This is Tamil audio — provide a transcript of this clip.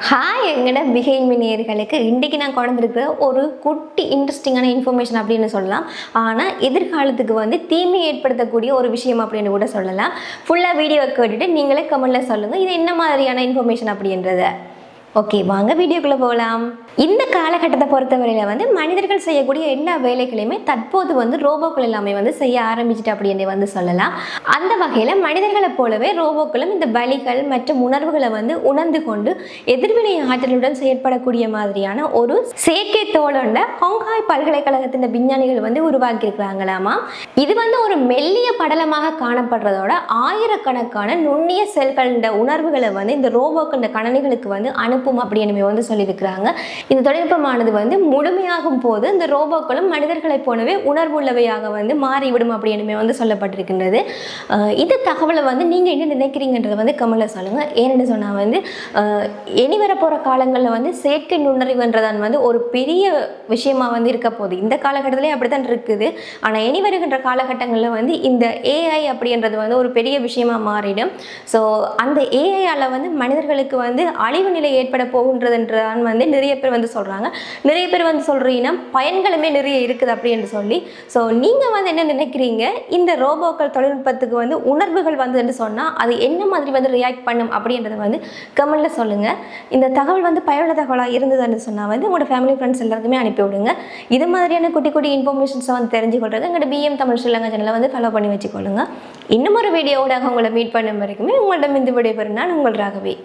ஹாய் எங்கட பிஹைண்ட் நேயர்களுக்கு இன்றைக்கி நான் கொண்டிருக்கிற ஒரு குட்டி இன்ட்ரெஸ்டிங்கான இன்ஃபர்மேஷன் அப்படின்னு சொல்லலாம். ஆனால் எதிர்காலத்துக்கு தீமை ஏற்படுத்தக்கூடிய ஒரு விஷயம் அப்படின்னு கூட சொல்லலாம். ஃபுல்லாக வீடியோ கேட்டுட்டு நீங்களே கமெண்ட்டில் சொல்லுங்கள் இது என்ன மாதிரியான இன்ஃபர்மேஷன் அப்படின்றத. ஓகே, வாங்க வீடியோக்குள்ளே போகலாம். இந்த காலகட்டத்தை பொறுத்தவரையில் மனிதர்கள் செய்யக்கூடிய எல்லா வேலைகளையுமே தற்போது ரோபோக்கள் எல்லாமே செய்ய ஆரம்பிச்சுட்டு அப்படின்னு சொல்லலாம். அந்த வகையில் மனிதர்களை போலவே ரோபோக்களும் இந்த வலிகள் மற்றும் உணர்வுகளை உணர்ந்து கொண்டு எதிர்வினை ஆற்றலுடன் செயற்படக்கூடிய மாதிரியான ஒரு செயற்கை தோழண்ட ஹாங்காய் பல்கலைக்கழகத்தின் விஞ்ஞானிகள் உருவாக்கியிருக்கிறாங்களாமா. இது ஒரு மெல்லிய படலமாக காணப்படுறதோட ஆயிரக்கணக்கான நுண்ணிய செல்கள உணர்வுகளை இந்த ரோபோக்கள் கணனிகளுக்கு அனுப்பும் அப்படின்னு சொல்லியிருக்கிறாங்க. இந்த தொழில்நுட்பமானது முழுமையாகும் போது இந்த ரோபோக்களும் மனிதர்களை போலவே உணர்வுள்ளவையாக மாறிவிடும் அப்படின்னு சொல்லப்பட்டிருக்கின்றது. இந்த தகவலை நீங்கள் என்ன நினைக்கிறீங்கன்றதை கமெண்ட்ல சொல்லுங்கள். ஏன்னு சொன்னால் இனி வரப்போகிற காலங்களில் செயற்கை நுண்ணறிவுன்றதான் ஒரு பெரிய விஷயமா இருக்க போகுது. இந்த காலகட்டத்திலே அப்படித்தான் இருக்குது. ஆனால் இனி வருகின்ற காலகட்டங்களில் இந்த ஏஐ அப்படின்றது ஒரு பெரிய விஷயமா மாறிடும். ஸோ அந்த ஏஐயால் மனிதர்களுக்கு அழிவு நிலை ஏற்பட போகின்றதுன்றதான் நிறைய பேர் சொல்கிறாங்க. நிறைய பேர் சொல்கிறீங்கன்னா பயன்களுமே நிறைய இருக்குது அப்படின்னு சொல்லி. ஸோ நீங்கள் என்ன நினைக்கிறீங்க? இந்த ரோபோக்கள் தொழில்நுட்பத்துக்கு உணர்வுகள் என்று சொன்னால் அது என்ன மாதிரி ரியாக்ட் பண்ணும் அப்படின்றத கமெண்ட்டில் சொல்லுங்கள். இந்த தகவல் பயனுள்ள தகவலாக இருந்ததுன்னு சொன்னால் உங்களோட ஃபேமிலி ஃப்ரெண்ட்ஸ் எல்லாருக்குமே அனுப்பி விடுங்க. இது மாதிரியான குட்டி குட்டி இன்ஃபர்மேஷன்ஸை தெரிஞ்சுக்கொள்றது எங்களோட பிஎம் தமிழ் ஸ்ரீலங்கா சேனலை ஃபாலோ பண்ணி வச்சுக்கொள்ளுங்க. இன்னும் ஒரு வீடியோவோட உங்களை மீட் பண்ணும் வரைக்குமே உங்களிடம் இந்த விடைபெறும் நான் உங்கள் ராகவி.